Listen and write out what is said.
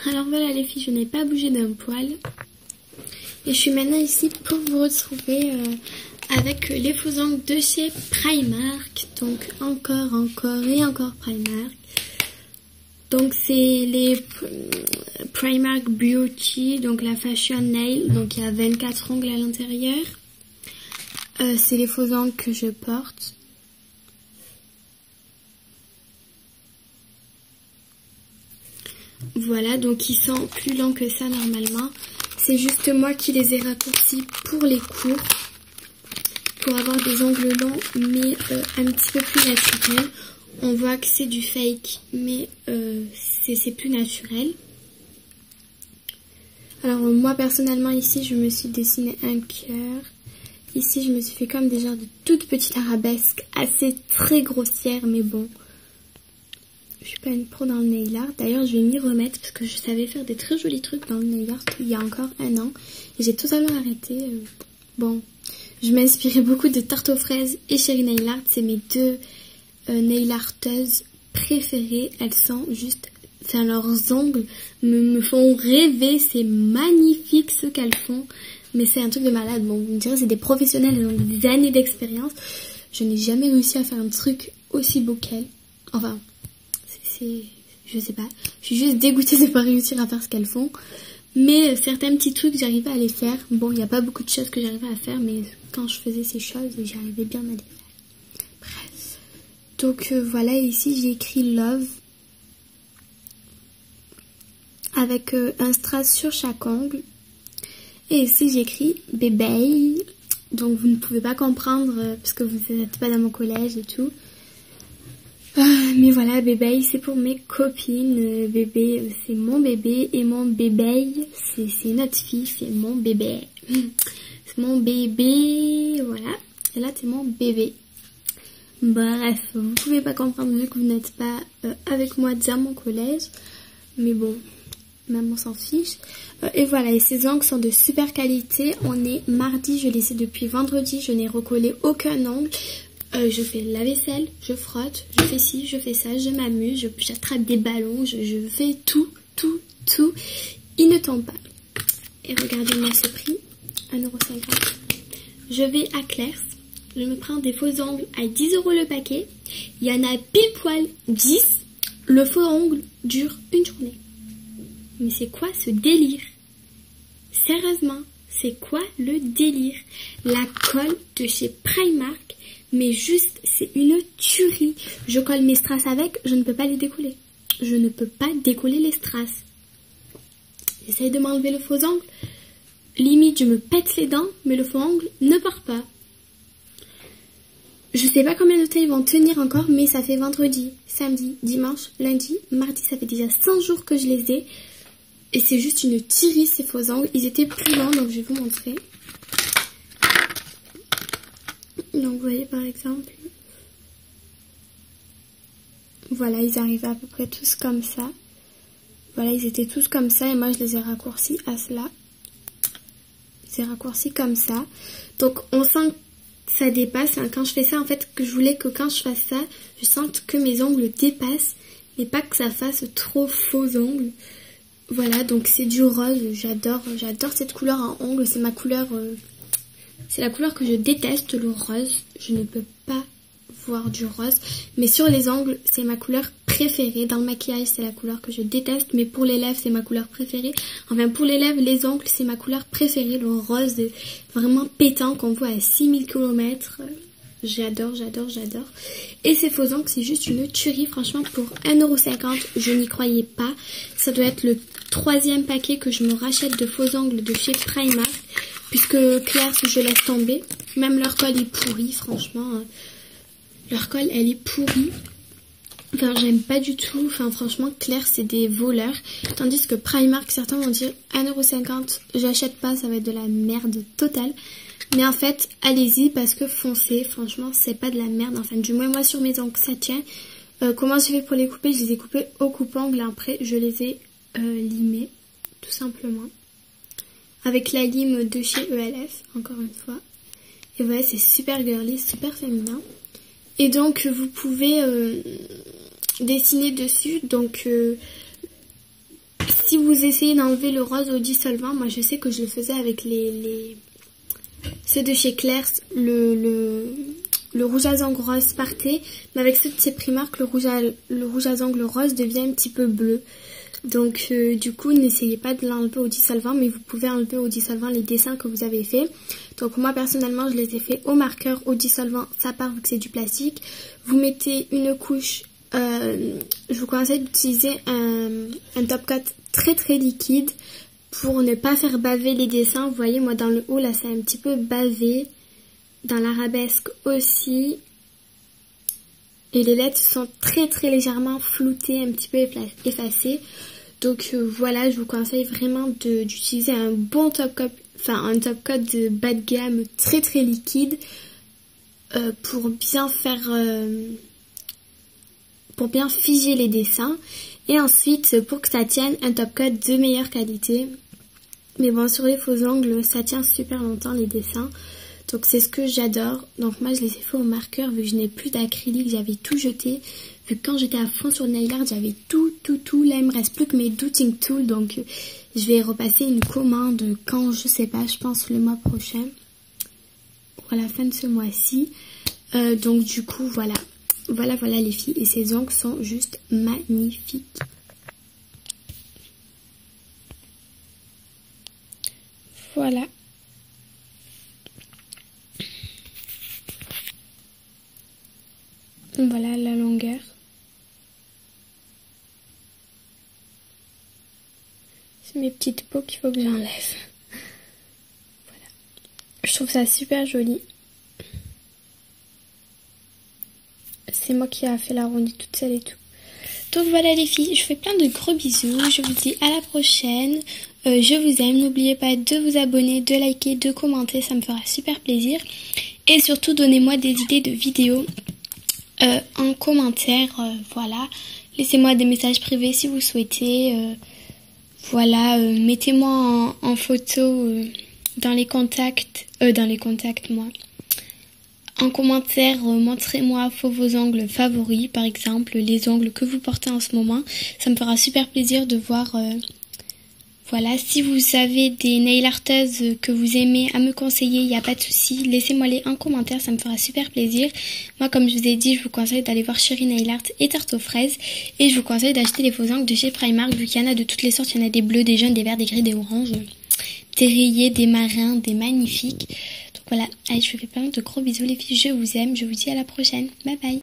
Alors voilà les filles, je n'ai pas bougé d'un poil. Et je suis maintenant ici pour vous retrouver avec les faux ongles de chez Primark. Donc encore Primark. Donc c'est les Primark Beauty, donc la Fashion Nail. Donc il y a 24 ongles à l'intérieur. C'est les faux ongles que je porte. Voilà, donc ils sont plus longs que ça normalement. C'est juste moi qui les ai raccourcis pour les cours. Pour avoir des ongles longs mais un petit peu plus naturels. On voit que c'est du fake mais c'est plus naturel. Alors moi personnellement ici je me suis dessiné un cœur. Ici je me suis fait comme des genres de toutes petites arabesques assez très grossières mais bon. Je suis pas une pro dans le nail art. D'ailleurs, je vais m'y remettre parce que je savais faire des très jolis trucs dans le nail art il y a encore un an. Et j'ai totalement arrêté. Bon, je m'inspirais beaucoup de Tarte aux fraises et Chérie Nail Art. C'est mes deux nail arteuses préférées. Elles sont juste... Enfin, leurs ongles me font rêver. C'est magnifique ce qu'elles font. Mais c'est un truc de malade. Bon, vous me direz, c'est des professionnels. Elles ont des années d'expérience. Je n'ai jamais réussi à faire un truc aussi beau qu'elles. Enfin... je sais pas, je suis juste dégoûtée de ne pas réussir à faire ce qu'elles font, mais certains petits trucs j'arrivais à les faire. Bon, il n'y a pas beaucoup de choses que j'arrivais à faire, mais quand je faisais ces choses j'arrivais bien à les faire. Bref, donc voilà, ici j'ai écrit Love avec un strass sur chaque ongle, et ici j'ai écrit Bébé, donc vous ne pouvez pas comprendre parce que vous n'êtes pas dans mon collège et tout. Mais voilà, bébé, c'est pour mes copines. Bébé, c'est mon bébé. Et mon bébé, c'est notre fille, c'est mon bébé. C'est mon bébé, voilà. Et là, c'est mon bébé. Bref, vous pouvez pas comprendre vu que vous n'êtes pas avec moi dans mon collège. Mais bon, même on s'en fiche. Et voilà, et ces ongles sont de super qualité. On est mardi, je les ai depuis vendredi. Je n'ai recollé aucun ongle. Je fais la vaisselle, je frotte, je fais ci, je fais ça, je m'amuse, j'attrape des ballons, je fais tout. Il ne tombe pas. Et regardez-moi ce prix, 1,50 €. Je vais à Claire's, je me prends des faux ongles à 10 € le paquet. Il y en a pile poil 10. Le faux ongle dure une journée. Mais c'est quoi ce délire? Sérieusement, c'est quoi le délire? La colle de chez Primark. Mais juste, c'est une tuerie. Je colle mes strass avec, je ne peux pas les décoller. Je ne peux pas décoller les strass. J'essaye de m'enlever le faux ongle. Limite, je me pète les dents, mais le faux ongle ne part pas. Je sais pas combien de temps ils vont tenir encore, mais ça fait vendredi, samedi, dimanche, lundi, mardi. Ça fait déjà 100 jours que je les ai. Et c'est juste une tuerie ces faux ongles. Ils étaient plus longs, donc je vais vous montrer. Donc vous voyez par exemple, voilà, ils arrivaient à peu près tous comme ça. Voilà, ils étaient tous comme ça et moi je les ai raccourcis à cela. Je les ai raccourcis comme ça. Donc on sent que ça dépasse. Hein. Quand je fais ça, en fait, que je voulais que quand je fasse ça, je sente que mes ongles dépassent et pas que ça fasse trop faux ongles. Voilà, donc c'est du rose. J'adore cette couleur en ongles. C'est ma couleur... c'est la couleur que je déteste, le rose. Je ne peux pas voir du rose. Mais sur les ongles, c'est ma couleur préférée. Dans le maquillage, c'est la couleur que je déteste. Mais pour les lèvres, c'est ma couleur préférée. Enfin, pour les lèvres, les ongles, c'est ma couleur préférée. Le rose vraiment pétant qu'on voit à 6000 km. J'adore. Et ces faux ongles, c'est juste une tuerie. Franchement, pour 1,50 €, je n'y croyais pas. Ça doit être le 3e paquet que je me rachète de faux ongles de chez Primark. Puisque Claire's, je laisse tomber. Même leur colle est pourrie, franchement. Leur colle, elle est pourrie. Enfin, j'aime pas du tout. Enfin, franchement, Claire's, c'est des voleurs. Tandis que Primark, certains vont dire 1,50 €, j'achète pas, ça va être de la merde totale. Mais en fait, allez-y parce que foncez. Franchement, c'est pas de la merde. Enfin, du moins, moi, sur mes ongles, ça tient. Comment je fais pour les couper? Je les ai coupés au coupe-ongles. Après, je les ai limés, tout simplement. Avec la lime de chez ELF, encore une fois. Et voilà, c'est super girly, super féminin. Et donc, vous pouvez dessiner dessus. Donc, si vous essayez d'enlever le rose au dissolvant, moi je sais que je le faisais avec ceux de chez Claire's, le rouge à ongles rose partait, mais avec ceux de chez Primark, le rouge à ongles rose devient un petit peu bleu. Donc du coup, n'essayez pas de l'enlever au dissolvant, mais vous pouvez enlever au dissolvant les dessins que vous avez fait. Donc moi personnellement, je les ai fait au marqueur, au dissolvant, ça part vu que c'est du plastique. Vous mettez une couche, je vous conseille d'utiliser un top coat très très liquide pour ne pas faire baver les dessins. Vous voyez, moi dans le haut là, c'est un petit peu bavé. Dans l'arabesque aussi. Et les lettres sont très très légèrement floutées, un petit peu effacées. Donc voilà, je vous conseille vraiment d'utiliser un bon top coat, enfin un top coat de bas de gamme très très liquide pour bien figer les dessins. Et ensuite, pour que ça tienne, un top coat de meilleure qualité. Mais bon, sur les faux ongles, ça tient super longtemps les dessins. Donc c'est ce que j'adore. Donc moi je les ai fait au marqueur vu que je n'ai plus d'acrylique, j'avais tout jeté. Vu que quand j'étais à fond sur le nail art, j'avais tout. Là il me reste plus que mes dotting tools. Donc je vais repasser une commande quand, je sais pas, je pense le mois prochain. Ou à la fin de ce mois-ci. Donc du coup voilà. Voilà les filles. Et ces ongles sont juste magnifiques. Voilà. Voilà la longueur. C'est mes petites peaux qu'il faut que j'enlève. Voilà. Je trouve ça super joli. C'est moi qui a fait l'arrondi toute seule et tout. Donc voilà les filles, je fais plein de gros bisous. Je vous dis à la prochaine. Je vous aime. N'oubliez pas de vous abonner, de liker, de commenter. Ça me fera super plaisir. Et surtout, donnez-moi des idées de vidéos. En commentaire, voilà, laissez-moi des messages privés si vous souhaitez, voilà, mettez-moi en photo dans les contacts, moi, en commentaire, montrez-moi vos ongles favoris, par exemple, les ongles que vous portez en ce moment, ça me fera super plaisir de voir, voilà, si vous avez des nail arteuses que vous aimez à me conseiller, il n'y a pas de souci, laissez-moi les en commentaire, ça me fera super plaisir. Moi, comme je vous ai dit, je vous conseille d'aller voir Chérie Nail Art et Tarte aux fraises. Et je vous conseille d'acheter les faux ongles de chez Primark, vu qu'il y en a de toutes les sortes. Il y en a des bleus, des jaunes, des verts, des gris, des oranges, des rayés, des marins, des magnifiques. Donc voilà, allez, je vous fais plein de gros bisous les filles, je vous aime, je vous dis à la prochaine. Bye bye.